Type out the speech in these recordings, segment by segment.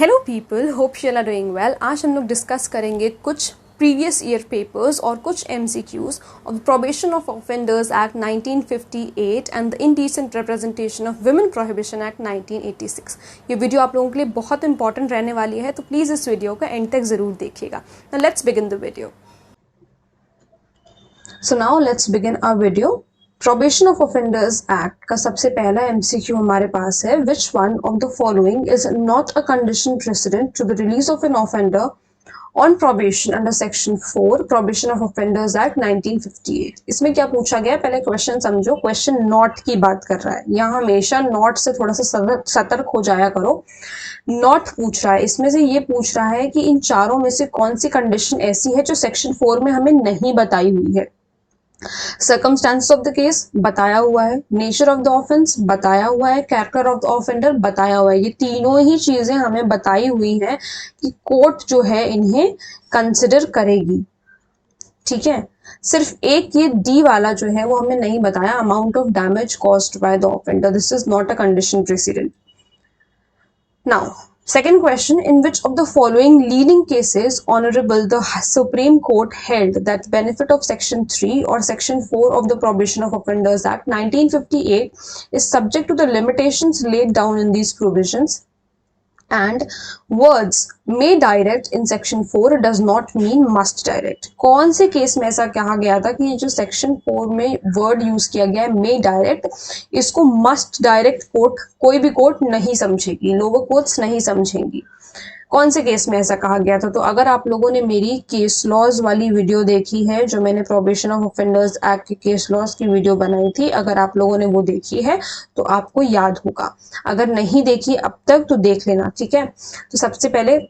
Hello people, hope you are doing well. आज हम लोग डिस्कस करेंगे कुछ प्रीवियस ईयर पेपर्स और कुछ MCQs of probation of offenders act 1958 and the indecent representation of women prohibition act 1986। ये video आप लोगों के लिए बहुत इंपॉर्टेंट रहने वाली है, तो प्लीज़ इस वीडियो का एंड तक ज़रूर देखिएगा। Now let's begin the video. So now let's begin our video. Probation of offenders act का सबसे पहला MCQ हमारे पास है, which one of the following is not a condition precedent to the release of an offender on probation under section 4 probation of offenders act 1958। इसमें क्या पूछा गया, पहले क्वेश्चन समझो। क्वेश्चन नॉट की बात कर रहा है, यहाँ हमेशा नॉट से थोड़ा सा सतर्क हो जाया करो। नॉट पूछ रहा है, इसमें से ये पूछ रहा है कि इन चारों में से कौन सी कंडीशन ऐसी है जो सेक्शन 4 में हमें नहीं बताई हुई है। सर्कमस्टांसेस ऑफ द केस बताया हुआ है, नेचर ऑफ द ऑफेंस बताया हुआ है, कैरेक्टर ऑफ द ऑफेंडर बताया हुआ है। ये तीनों ही चीजें हमें बताई हुई हैं कि कोर्ट जो है इन्हें कंसिडर करेगी। ठीक है, सिर्फ एक ये डी वाला जो है वो हमें नहीं बताया, amount of damage caused by the offender. This is not a condition president. Now second question, in which of the following leading cases honorable the Supreme Court held that benefit of section 3 or section 4 of the Probation of Offenders Act 1958 is subject to the limitations laid down in these provisions, and words may direct in section 4 does not mean must direct। कौन से case में ऐसा कहा गया था कि ये जो सेक्शन 4 में वर्ड यूज किया गया है may direct, इसको must direct कोर्ट, कोई भी कोर्ट नहीं समझेगी, लोअर कोर्ट्स नहीं समझेंगी। कौन से केस में ऐसा कहा गया था? तो अगर आप लोगों ने मेरी केस लॉज वाली वीडियो देखी है, जो मैंने प्रोबेशन ऑफ ऑफेंडर्स एक्ट के केस लॉज की वीडियो बनाई थी, अगर आप लोगों ने वो देखी है तो आपको याद होगा। अगर नहीं देखी अब तक तो देख लेना, ठीक है। तो सबसे पहले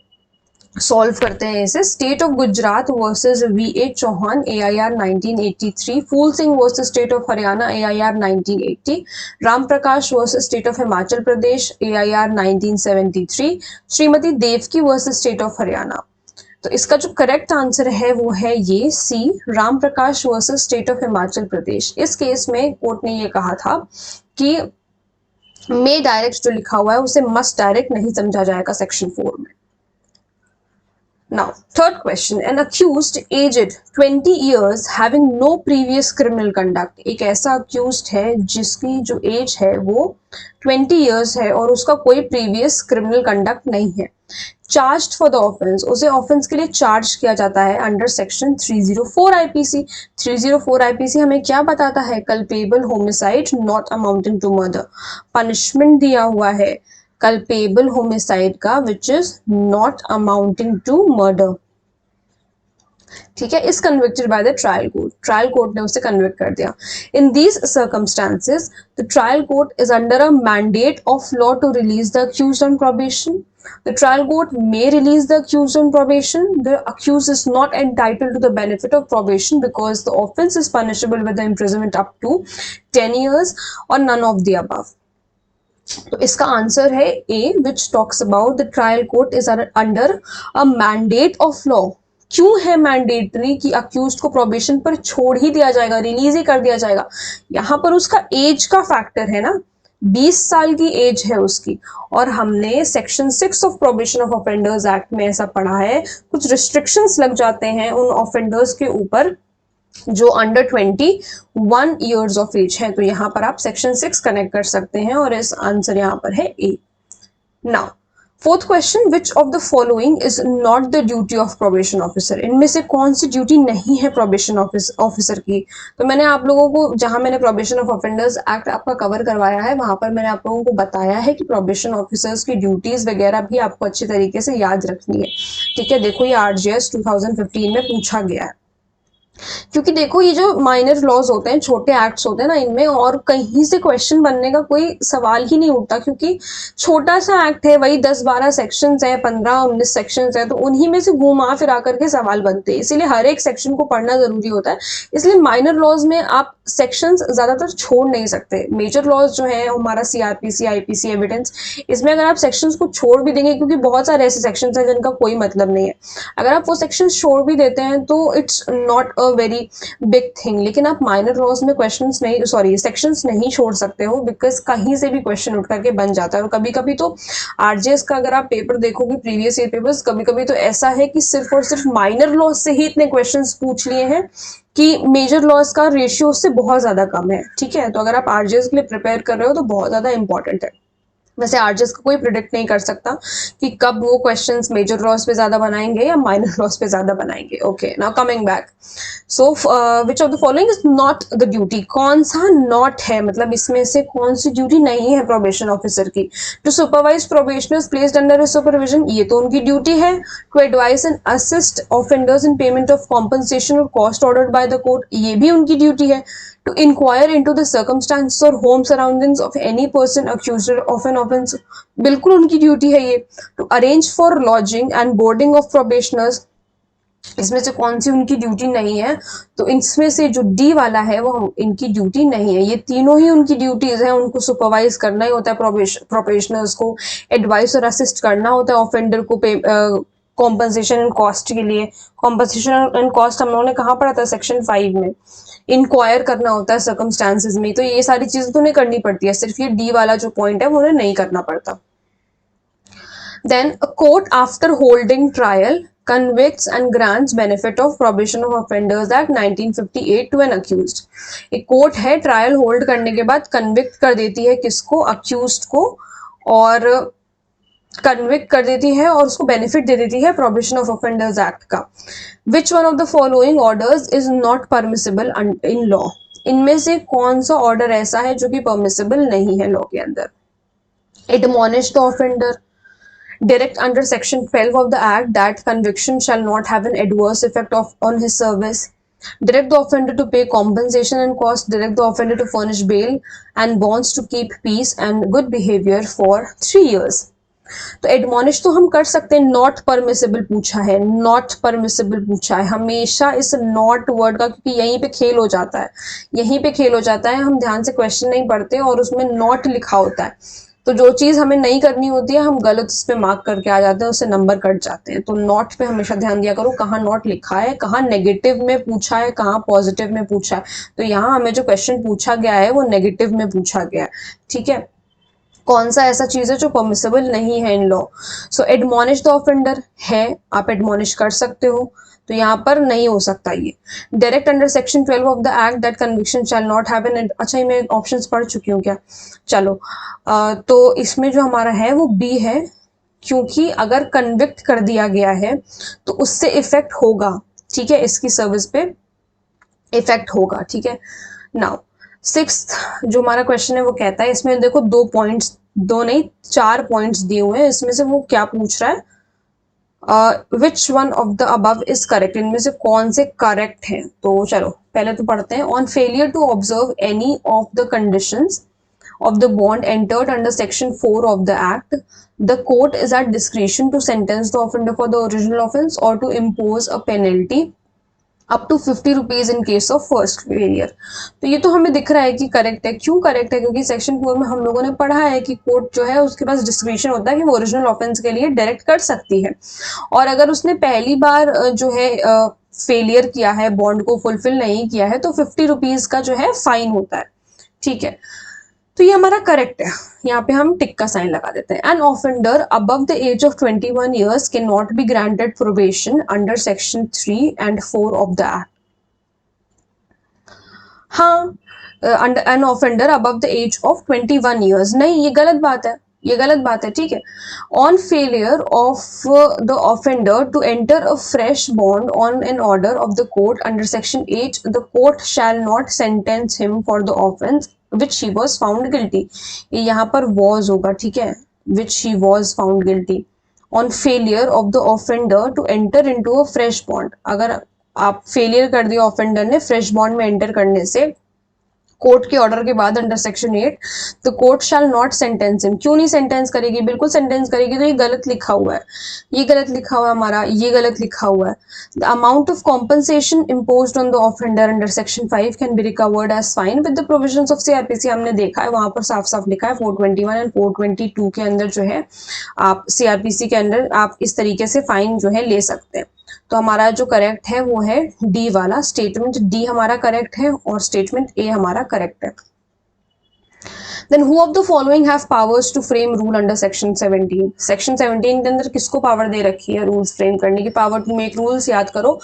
सॉल्व करते हैं इसे। State of Gujarat versus VA Chauhan AIR 1983, Phool Singh versus state of Haryana AIR 1980, Ram Prakash versus state of Himachal Pradesh AIR 1973, Shrimati Devki versus state of Haryana. तो इसका जो करेक्ट आंसर है वो है ये C, Ram Prakash versus state of Himachal Pradesh. इस केस में कोर्ट ने ये कहा था कि मे डायरेक्ट जो लिखा हुआ है उसे मस्ट डायरेक्ट नहीं समझा जाएगा सेक्शन 4 में। Now, third question, an accused aged 20 years having no previous criminal conduct, एक ऐसा accused है जिसकी जो एज है वो 20 years है और उसका कोई previous criminal conduct नहीं है। Charged for the offense, उसे offense के लिए charge किया जाता है under section 304 IPC। 304 IPC हमें क्या बताता है? culpable homicide not amounting to murder। punishment दिया हुआ है culpable homicide का which is not amounting to murder। ठीक है, is convicted by the trial court। Trial court ने उसे कन्विक्ट कर दिया। In these circumstances, the trial court is under a mandate of law to release the accused on probation। The trial court may release the accused on probation। The accused is not entitled to the benefit of probation because the offense is punishable with the imprisonment up to 10 years or none of the above। तो इसका answer है A, which talks about the trial court is under a mandate of law. क्यों है mandatory कि accused को probation पर छोड़ ही दिया जाएगा, रिलीज ही कर दिया जाएगा? यहाँ पर उसका एज का फैक्टर है ना, 20 साल की एज है उसकी। और हमने section 6 of probation of offenders act में ऐसा पढ़ा है, कुछ रिस्ट्रिक्शंस लग जाते हैं उन ऑफेंडर्स के ऊपर जो अंडर 21 ईयर्स ऑफ एज है। तो यहाँ पर आप सेक्शन 6 कनेक्ट कर सकते हैं और इस आंसर यहाँ पर है A. Now fourth question, which of the following is not the duty of probation officer. इनमें से कौन सी ड्यूटी नहीं है प्रोबेशन ऑफिसर की? तो मैंने आप लोगों को, जहां मैंने प्रोबेशन ऑफ ऑफेंडर्स एक्ट आपका कवर करवाया है, वहां पर मैंने आप लोगों को बताया है कि प्रोबेशन ऑफिसर्स की ड्यूटीज वगैरह भी आपको अच्छी तरीके से याद रखनी है। ठीक है, देखो ये RGS 2015 में पूछा गया है। क्योंकि देखो ये जो माइनर लॉज होते हैं, छोटे एक्ट्स होते हैं ना, इनमें और कहीं से क्वेश्चन बनने का कोई सवाल ही नहीं उठता, क्योंकि छोटा सा एक्ट है, वही 10-12 सेक्शंस है, 15-19 सेक्शंस है, तो उन्हीं में से घुमा फिरा करके सवाल बनते हैं। इसीलिए हर एक सेक्शन को पढ़ना जरूरी होता है। इसलिए माइनर लॉज में आप सेक्शंस ज्यादातर छोड़ नहीं सकते। मेजर लॉज जो है हमारा सीआरपीसी, आईपीसी, एविडेंस, इसमें अगर आप सेक्शंस को छोड़ भी देंगे, क्योंकि बहुत सारे ऐसे सेक्शंस हैं जिनका कोई मतलब नहीं है, अगर आप वो सेक्शंस छोड़ भी देते हैं तो it's not a very big thing. लेकिन आप माइनर लॉज में क्वेश्चंस नहीं, सॉरी, सेक्शंस नहीं छोड़ सकते हो, बिकॉज कहीं से भी क्वेश्चन उठ करके बन जाता है। और कभी कभी तो आरजेएस का अगर आप पेपर देखोगे, प्रीवियस ईयर पेपर्स, कभी कभी तो ऐसा है कि सिर्फ और सिर्फ माइनर लॉज से ही इतने क्वेश्चंस पूछ लिए हैं कि मेजर लॉस का रेशियो उससे बहुत ज्यादा कम है। ठीक है, तो अगर आप आरजेएस के लिए प्रिपेयर कर रहे हो तो बहुत ज्यादा इंपॉर्टेंट है। वैसे आरजेएस का कोई प्रिडिक्ट नहीं कर सकता कि कब वो क्वेश्चंस मेजर लॉस पे ज्यादा बनाएंगे या माइनर लॉस पे ज्यादा बनाएंगे। Okay, now coming back, so which of the following is not the duty, कौन सा नॉट है, मतलब इसमें से कौन सी ड्यूटी नहीं है प्रोबेशन ऑफिसर की। To supervise probationers placed under supervision, ये तो उनकी ड्यूटी है। To advise and assist offenders in payment of compensation और cost ordered by the court, ये भी उनकी ड्यूटी है। To inquire into the circumstances or home surroundings of any person accused of an offence, बिल्कुल उनकी ड्यूटी है ये। To arrange for lodging and boarding of probationers, इसमें से कौन सी उनकी ड्यूटी नहीं है, तो इसमें से जो डी वाला है वो इनकी ड्यूटी नहीं है। ये तीनों ही उनकी ड्यूटीज हैं, उनको सुपरवाइज करना ही होता है प्रोबेशनर्स को, एडवाइस और असिस्ट करना होता है ऑफेंडर को कॉम्पनसेशन एंड कॉस्ट के लिए। कॉम्पनसेशन एंड कॉस्ट हम लोगों ने कहाँ पढ़ा था, सेक्शन 5 में। इंक्वायर करना होता है सर्कमस्टांसेस में, तो ये सारी चीजें तो उन्हें करनी पड़ती है, सिर्फ ये डी वाला जो पॉइंट है वो उन्हें नहीं करना पड़ता। Then a court, after holding trial, convicts and grants benefit of Probation of Offenders Act 1958 to an accused. एक कोर्ट है, ट्रायल होल्ड करने के बाद कन्विक्ट कर देती है किसको, अक्यूज्ड को, और कन्विक्ट कर देती है और उसको बेनिफिट दे देती है प्रोबेशन ऑफ ऑफेंडर्स एक्ट का। विच one of the following orders is not permissible in law, इनमें से कौन सा ऑर्डर ऐसा है जो कि परमिसिबल नहीं है लॉ के अंदर। Admonish the offender, direct under section 12 of the act that conviction shall not have an adverse effect on his service, direct the offender to pay compensation and cost, direct the offender to furnish bail and bonds to keep peace and good behavior for 3 years. तो admonish तो हम कर सकते हैं, not permissible पूछा है, not permissible पूछा है, हमेशा इस नॉट वर्ड का, क्योंकि यहीं पे खेल हो जाता है, यहीं पे खेल हो जाता है, हम ध्यान से क्वेश्चन नहीं पढ़ते और उसमें नॉट लिखा होता है, तो जो चीज हमें नहीं करनी होती है हम गलत उस पर मार्क करके आ जाते हैं, उससे नंबर कट जाते हैं। तो नॉट पे हमेशा ध्यान दिया करो, कहाँ नॉट लिखा है, कहाँ नेगेटिव में पूछा है, कहाँ पॉजिटिव में पूछा है। तो यहाँ हमें जो क्वेश्चन पूछा गया है वो नेगेटिव में पूछा गया है। ठीक है, कौन सा ऐसा चीज है जो परमिसिबल नहीं है in law. So admonish the offender है, आप एडमोनिश कर सकते हो, तो यहाँ पर नहीं हो सकता ये। Direct under section 12 of the act that conviction shall not have an, अच्छा ये मैं ऑप्शंस पढ़ चुकी हूँ क्या, चलो तो इसमें जो हमारा है वो बी है, क्योंकि अगर कन्विक्ट कर दिया गया है तो उससे इफेक्ट होगा। ठीक है, इसकी सर्विस पे इफेक्ट होगा। ठीक है, नाउ 6th जो हमारा क्वेश्चन है वो कहता है, इसमें देखो 2 पॉइंट्स, 2 नहीं 4 पॉइंट्स दिए हुए हैं, इसमें से वो क्या पूछ रहा है, which one of the above is correct, इनमें से कौन से करेक्ट हैं। तो चलो पहले तो पढ़ते हैं। On failure to observe any of the conditions of the bond entered under section 4 of the act, the court is at discretion to sentence the offender for the original offence or to impose a penalty up to 50 rupees in case of first failure। तो ये तो हमें दिख रहा है कि correct है। क्यों करेक्ट है, क्योंकि सेक्शन 4 में हम लोगों ने पढ़ा है कि कोर्ट जो है उसके पास डिस्क्रिप्शन होता है कि वो ओरिजिनल ऑफेंस के लिए डायरेक्ट कर सकती है, और अगर उसने पहली बार जो है फेलियर किया है, बॉन्ड को फुलफिल नहीं किया है, तो 50 रुपीज का जो है फाइन होता है। ठीक है, तो ये हमारा करेक्ट है, यहाँ पे हम टिक का साइन लगा देते हैं। An offender above the age of 21 years can not be granted probation under section 3 and 4 of the act. हाँ, an offender above the age of 21 years, नहीं, ये गलत बात है, ये गलत बात है। ठीक है, on failure of the offender to enter a fresh bond on an order of the court under section 8, the court shall not sentence him for the offence which he was found guilty, ये यहाँ पर was होगा। ठीक है, which he was found guilty on failure of the offender to enter into a fresh bond, अगर आप failure कर दिया ऑफेंडर ने फ्रेश बॉन्ड में एंटर करने से, कोर्ट के ऑर्डर के बाद under section 8 the court shall not sentence him. क्यों नहीं सेंटेंस करेगी, बिल्कुल सेंटेंस करेगी। तो ये गलत लिखा हुआ है, ये गलत लिखा हुआ है हमारा, ये गलत लिखा हुआ है। The amount of compensation imposed on the offender under section 5 can be recovered as fine with the provisions of CrPC. हमने देखा है वहां पर साफ साफ लिखा है 421 एंड 422 के अंदर जो है आप सीआरपीसी के अंदर आप इस तरीके से फाइन जो है ले सकते हैं। तो हमारा जो करेक्ट है वो है डी वाला, स्टेटमेंट डी हमारा करेक्ट है और स्टेटमेंट ए हमारा करेक्ट है। Then who of the following have powers to frame rule under section 17? Section 17 के अंदर किसको पावर दे रखी है रूल्स फ्रेम करने की? पावर टू मेक रूल्स, याद करो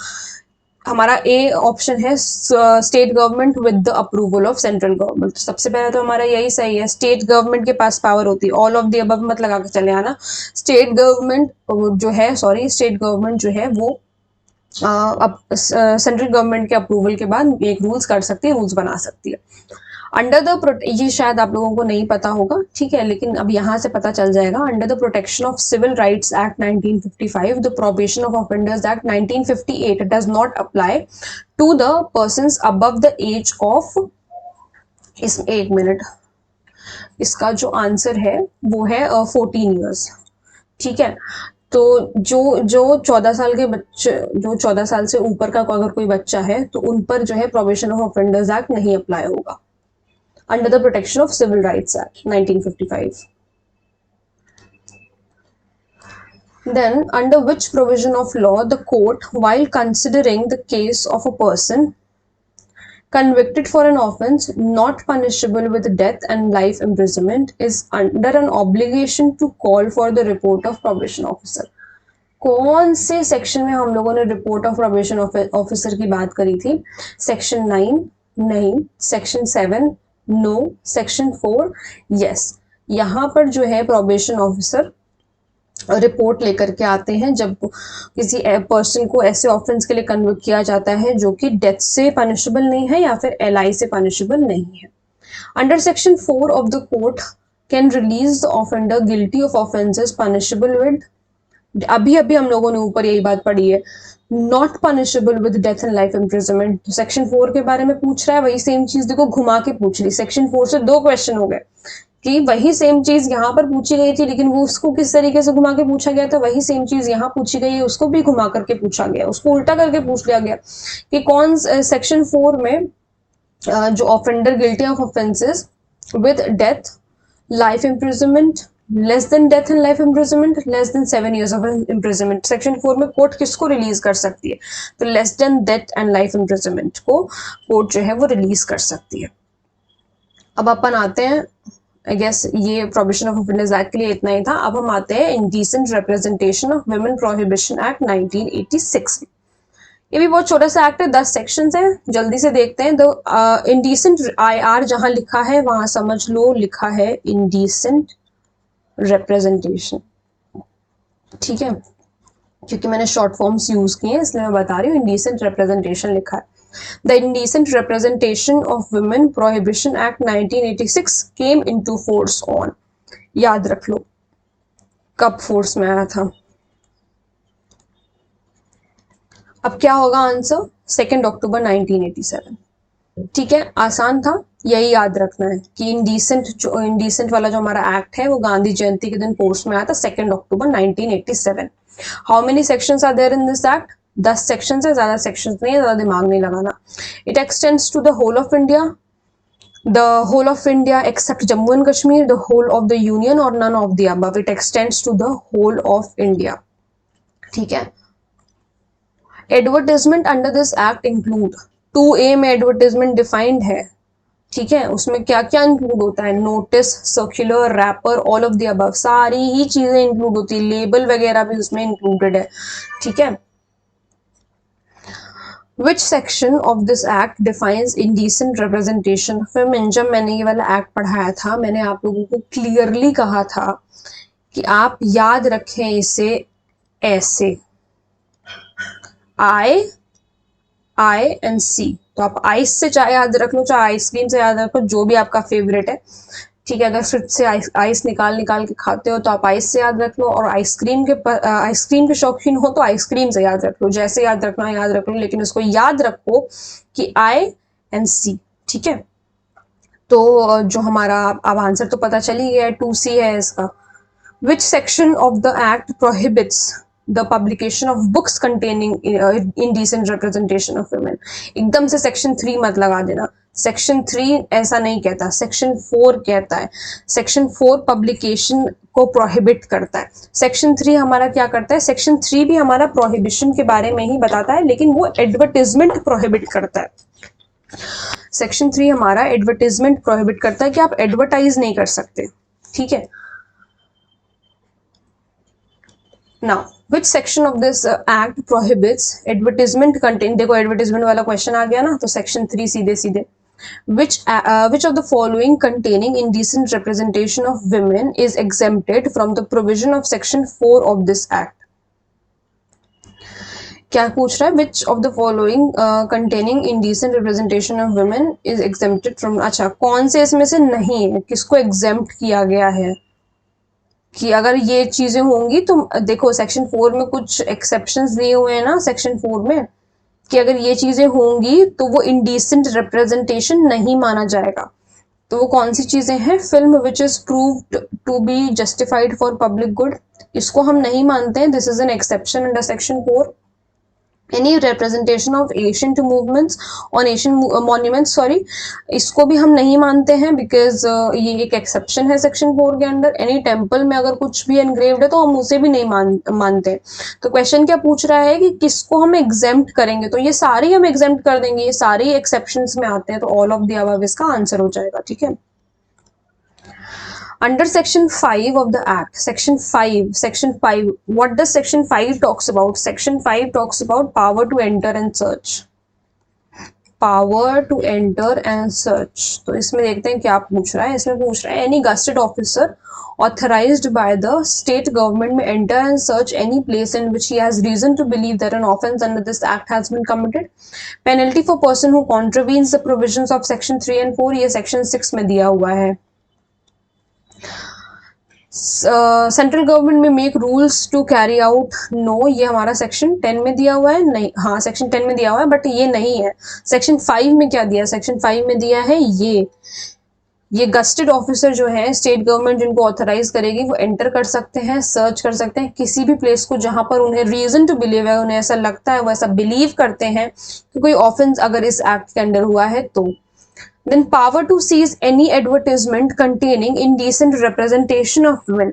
हमारा ए ऑप्शन है state government with the approval of central government. सबसे पहले तो हमारा यही सही है, स्टेट गवर्नमेंट के पास पावर होती है। ऑल ऑफ द अबव मत लगा के चले आना। स्टेट गवर्नमेंट जो है वो अब सेंट्रल गवर्नमेंट के अप्रूवल के बाद एक रूल्स कर सकती है, रूल्स बना सकती है। अंडर द, ये शायद आप लोगों को नहीं पता होगा, ठीक है, लेकिन अब यहाँ से पता चल जाएगा। Under the protection of civil rights act 1955, the probation of offenders act 1958 does not apply to the persons above the age of, इसमें एक मिनट, इसका जो आंसर है वो है 14 ईयर्स, ठीक है। तो जो 14 साल के बच्चे, जो 14 साल से ऊपर का अगर कोई बच्चा है तो उन पर जो है प्रोबेशन ऑफ ऑफेंडर्स एक्ट नहीं अप्लाई होगा under the protection of civil rights act 1955। Then under which provision of law the court, while considering the case of a person convicted for an offence not punishable with death and life imprisonment, is under an obligation to call for the report of probation officer? कौन से section में हम लोगों ने report of probation officer की बात करी थी? सेक्शन 9 नहीं, सेक्शन 7 नो, सेक्शन 4 यस। यहाँ पर जो है प्रोबेशन ऑफिसर रिपोर्ट लेकर के आते हैं जब किसी पर्सन को ऐसे ऑफेंस के लिए कन्विक्ट किया जाता है जो कि डेथ से पनिशेबल नहीं है या फिर एलआई से पनिशेबल नहीं है। Under section 4 of the court can release the offender guilty of offences punishable with, अभी हम लोगों ने ऊपर यही बात पढ़ी है, not punishable with death and life imprisonment. Section 4 के बारे में पूछ रहा है, वही सेम चीज देखो घुमा के पूछ ली। सेक्शन 4 से 2 क्वेश्चन हो गए कि वही सेम चीज यहाँ पर पूछी गई थी, लेकिन वो उसको किस तरीके से घुमा के पूछा गया था, वही सेम चीज यहाँ पूछी गई है, उसको भी घुमा करके पूछा गया, उसको उल्टा करके पूछ लिया गया कि कौन सेक्शन 4 में जो offender guilty of offences with death, life imprisonment, less than death and life imprisonment, less than 7 years of imprisonment, section 4 में कोर्ट किसको रिलीज कर सकती है? तो less than death and life imprisonment को कोर्ट जो है वो रिलीज कर सकती है। अब अपन आते हैं, आई गेस ये प्रोबेशन ऑफ ऑफेंडर्स एक्ट के लिए इतना ही था। अब हम आते हैं indecent representation of women prohibition act 1986। ये भी बहुत छोटा सा एक्ट है, 10 सेक्शंस हैं, जल्दी से देखते हैं। द इंडीसेंट IR जहां लिखा है वहां समझ लो लिखा है इंडीसेंट रिप्रेजेंटेशन, ठीक है, क्योंकि मैंने शॉर्ट फॉर्म्स यूज किए हैं इसलिए मैं बता रही हूँ इंडीसेंट रिप्रेजेंटेशन लिखा है। The Indecent Representation of Women Prohibition Act 1986 came into force on, याद रख लो कब फोर्स में आया था। अब क्या होगा आंसर? 2 अक्टूबर 1987, ठीक है, आसान था, यही याद रखना है कि इंडीसेंट वाला जो हमारा एक्ट है वो गांधी जयंती के दिन फोर्स में आया था 2 अक्टूबर 1987। How many sections are there in this act? 10 sections है, ज्यादा सेक्शंस नहीं है, ज्यादा दिमाग नहीं लगाना। It extends to the whole of India except Jammu and Kashmir, the whole of the union और none of the above. It extends to the whole of India, ठीक है। Advertisement under this act include, 2A में advertisement defined है, ठीक है, उसमें क्या क्या इंक्लूड होता है? Notice, circular, wrapper, all of the above, सारी ही चीजें इंक्लूड होती है, लेबल वगैरह भी उसमें इंक्लूडेड है, ठीक है। Which section of this act defines indecent representation of women? जब मैंने ये वाला एक्ट पढ़ाया था मैंने आप लोगों को क्लियरली कहा था कि आप याद रखें इसे ऐसे, I and C। तो आप आइस से चाहे याद रख लो, चाहे आइसक्रीम से याद रखो, जो भी आपका फेवरेट है, ठीक है। अगर फ्रिज से आइस निकाल के खाते हो तो आप आइस से याद रख लो, और आइसक्रीम के शौकीन हो तो आइसक्रीम से याद रख लो, जैसे याद रखना याद रख लो, लेकिन उसको याद रखो कि I and C, ठीक है। तो जो हमारा अब आंसर तो पता चल ही गया है, 2C है इसका। Which section of the act prohibits the publication of books containing indecent representation of women? एकदम से सेक्शन 3 मत लगा देना, सेक्शन 3 ऐसा नहीं कहता, सेक्शन 4 कहता है। सेक्शन 4 पब्लिकेशन को प्रोहिबिट करता है, सेक्शन 3 हमारा क्या करता है? सेक्शन 3 भी हमारा प्रोहिबिशन के बारे में ही बताता है, लेकिन वो एडवर्टिजमेंट प्रोहिबिट करता है। सेक्शन 3 हमारा एडवर्टाइजमेंट प्रोहिबिट करता है कि आप एडवर्टाइज नहीं कर सकते, ठीक है। Now, which section of this act prohibits advertisement content? देखो advertisement वाला क्वेश्चन आ गया ना, तो सेक्शन 3 सीधे सीधे। Which of the following containing indecent representation of women is exempted from the provision of section 4 of this act? क्या पूछ रहा है? Which of the following containing indecent representation of women is exempted from? अच्छा, कौन से इसमें से नहीं है, किसको exempt किया गया है कि अगर ये चीजें होंगी तो देखो सेक्शन 4 में कुछ एक्सेप्शंस दिए हुए हैं ना, सेक्शन 4 में कि अगर ये चीजें होंगी तो वो इंडिसेंट रिप्रेजेंटेशन नहीं माना जाएगा। तो वो कौन सी चीजें हैं? Film which is proved to be justified for public good, इसको हम नहीं मानते हैं, this is an exception under section 4। Any representation of ancient movements on ancient monuments, sorry, इसको भी हम नहीं मानते हैं बिकॉज ये एक एक्सेप्शन है सेक्शन 4 के अंदर। एनी टेम्पल में अगर कुछ भी एनग्रेव्ड है तो हम उसे भी नहीं मानते। तो क्वेश्चन क्या पूछ रहा है कि किसको हम एग्जेम्प्ट करेंगे, तो ये सारे हम एग्जेम्प्ट कर देंगे, ये सारे एक्सेप्शंस में आते हैं, तो ऑल ऑफ द अबव इसका आंसर हो जाएगा, ठीक है। Under section 5 of the act, section 5, what does section 5 talks about? Section 5 talks about power to enter and search, power to enter and search। तो इसमें देखते हैं क्या पूछ रहा है। इसमें पूछ रहा है any gazetted officer authorized by the state government may enter and search any place in which he has reason to believe that an offence under this act has been committed। Penalty for person who contravenes the provisions of section 3 and 4, ये section 6 में दिया हुआ है। Central government may make rules to carry out, no, ये हमारा section 10 में दिया हुआ है, नहीं, हाँ सेक्शन 10 में दिया हुआ है बट ये नहीं है। सेक्शन 5 में क्या दिया? सेक्शन 5 में दिया है ये गस्टेड ऑफिसर जो है स्टेट गवर्नमेंट जिनको ऑथराइज करेगी वो एंटर कर सकते हैं, सर्च कर सकते हैं किसी भी प्लेस को जहां पर उन्हें रीजन टू बिलीव है, उन्हें ऐसा लगता है, वो ऐसा बिलीव करते हैं कि कोई ऑफेंस अगर इस एक्ट के अंडर हुआ है तो। Then power to seize any advertisement containing indecent representation of women,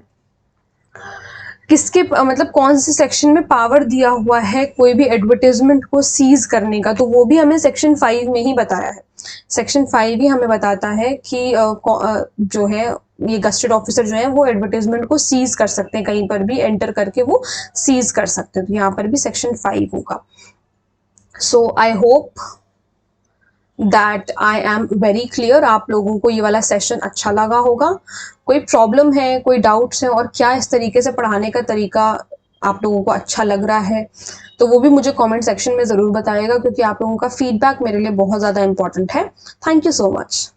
किसके मतलब कौन से सेक्शन में पावर दिया हुआ है कोई भी एडवर्टाइजमेंट को सीज करने का, तो वो भी हमें सेक्शन 5 में ही बताया है। सेक्शन 5 ही हमें बताता है कि जो है ये गस्टेड ऑफिसर जो है वो एडवर्टाइजमेंट को सीज कर सकते हैं, कहीं पर भी एंटर करके वो सीज कर सकते हैं, तो यहाँ पर भी सेक्शन 5 होगा। So I hope that I am very clear, आप लोगों को ये वाला सेशन अच्छा लगा होगा। कोई प्रॉब्लम है, कोई डाउट्स हैं, और क्या इस तरीके से पढ़ाने का तरीका आप लोगों को अच्छा लग रहा है तो वो भी मुझे कमेंट सेक्शन में ज़रूर बताइएगा, क्योंकि आप लोगों का फीडबैक मेरे लिए बहुत ज़्यादा इंपॉर्टेंट है। Thank you so much.